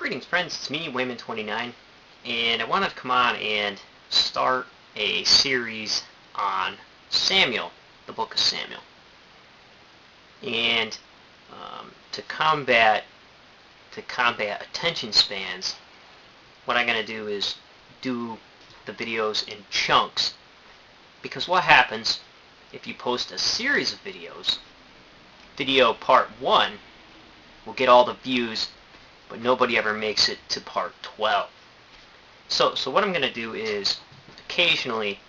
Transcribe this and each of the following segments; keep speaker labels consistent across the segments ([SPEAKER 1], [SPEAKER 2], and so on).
[SPEAKER 1] Greetings friends, it's me, Wayman29, and I wanted to come on and start a series on Samuel, the book of Samuel. And to combat attention spans, what I'm going to do is do the videos in chunks. Because what happens if you post a series of videos, video part 1 will get all the views, but nobody ever makes it to part 12. So what I'm going to do is occasionally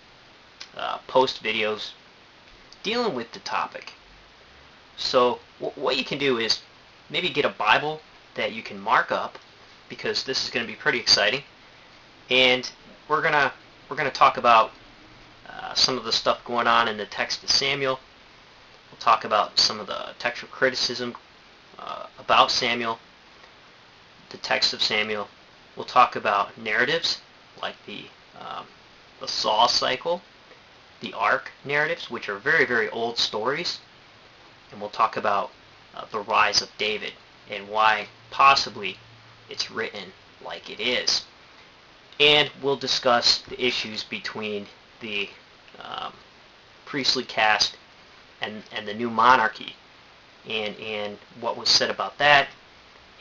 [SPEAKER 1] post videos dealing with the topic. So what you can do is maybe get a Bible that you can mark up, because this is going to be pretty exciting, and we're gonna talk about some of the stuff going on in the text of Samuel. We'll talk about some of the textual criticism about Samuel, the text of Samuel. We'll talk about narratives like the Saul cycle, the Ark narratives, which are very, very old stories, and we'll talk about the rise of David and why possibly it's written like it is. And we'll discuss the issues between the priestly caste and the new monarchy, and what was said about that,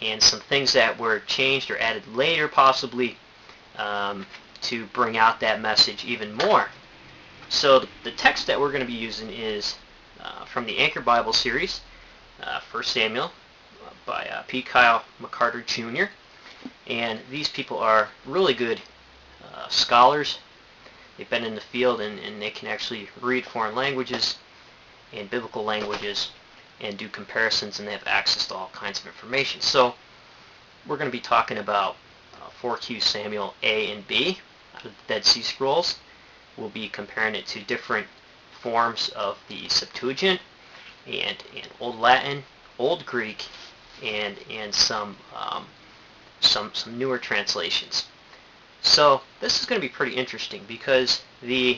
[SPEAKER 1] and some things that were changed or added later possibly to bring out that message even more. So the text that we're going to be using is from the Anchor Bible series, 1 Samuel, by P. Kyle McCarter Jr. And these people are really good scholars. They've been in the field, and they can actually read foreign languages and biblical languages and do comparisons, and they have access to all kinds of information. So we're going to be talking about 4Q Samuel A and B out of the Dead Sea Scrolls. We'll be comparing it to different forms of the Septuagint and Old Latin, Old Greek, and some newer translations. So this is going to be pretty interesting, because the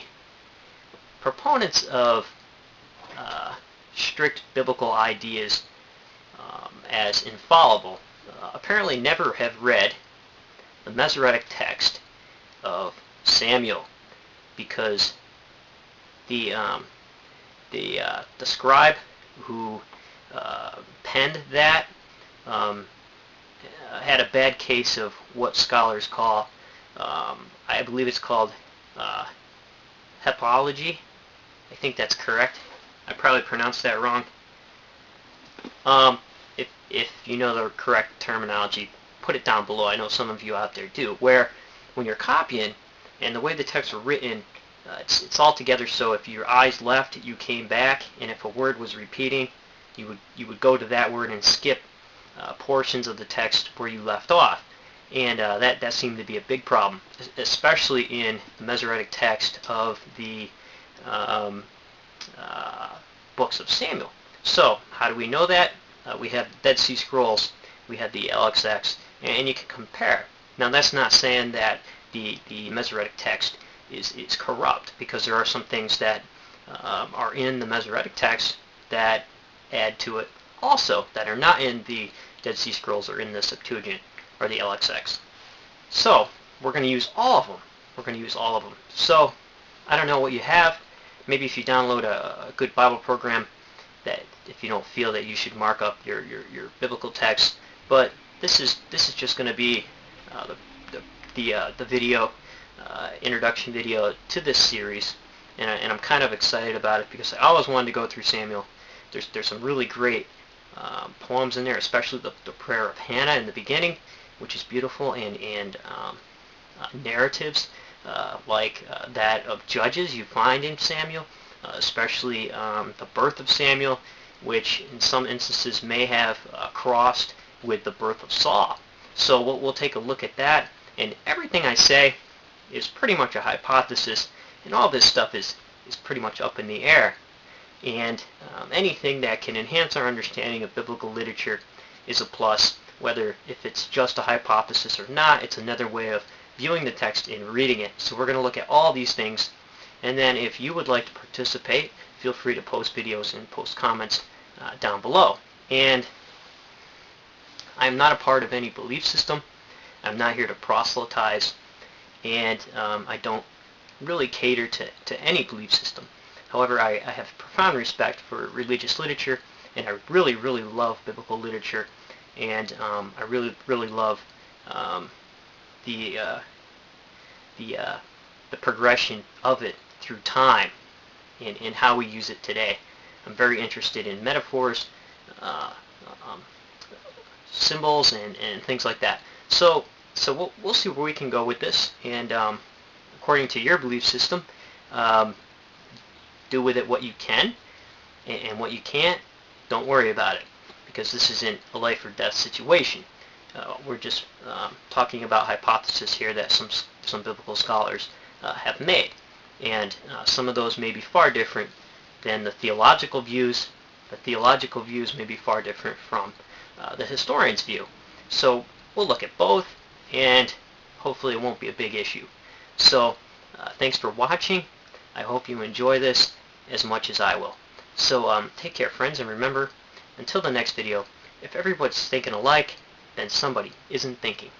[SPEAKER 1] proponents of strict biblical ideas as infallible apparently never have read the Masoretic text of Samuel, because the scribe who penned that had a bad case of what scholars call, I believe it's called hepology. I think that's correct. I probably pronounced that wrong. If you know the correct terminology, put it down below. I know some of you out there do. Where when you're copying, and the way the texts are written, it's all together. So if your eyes left, you came back, and if a word was repeating, you would go to that word and skip portions of the text where you left off. And that seemed to be a big problem, especially in the Masoretic text of the books of Samuel. So how do we know that? We have the Dead Sea Scrolls, we have the Eng-Lxx, and you can compare. Now that's not saying that the Masoretic text is corrupt, because there are some things that are in the Masoretic text that add to it also, that are not in the Dead Sea Scrolls or in the Septuagint or the Eng-Lxx. So we're going to use all of them. We're going to use all of them. So I don't know what you have. Maybe if you download a good Bible program, that if you don't feel that you should mark up your biblical text, but this is just going to be the video introduction video to this series, and I'm kind of excited about it, because I always wanted to go through Samuel. There's some really great poems in there, especially the prayer of Hannah in the beginning, which is beautiful, and narratives like that of Judges you find in Samuel, especially the birth of Samuel, which in some instances may have crossed with the birth of Saul. So we'll take a look at that, and everything I say is pretty much a hypothesis, and all this stuff is pretty much up in the air. And anything that can enhance our understanding of biblical literature is a plus, whether if it's just a hypothesis or not. It's another way of viewing the text and reading it. So we're going to look at all these things, and then if you would like to participate, feel free to post videos and post comments down below. And I'm not a part of any belief system. I'm not here to proselytize, and I don't really cater to any belief system. However, I have profound respect for religious literature, and I really, really love biblical literature, and I really, really love the progression of it through time and how we use it today. I'm very interested in metaphors, symbols, and things like that. So we'll see where we can go with this, and according to your belief system, do with it what you can, and what you can't, don't worry about it, because this isn't a life or death situation. We're just talking about hypotheses here that some biblical scholars have made, and some of those may be far different than the theological views. The theological views may be far different from the historian's view. So we'll look at both, and hopefully it won't be a big issue. So thanks for watching. I hope you enjoy this as much as I will. So take care, friends, and remember, until the next video, if everybody's thinking alike, then somebody isn't thinking.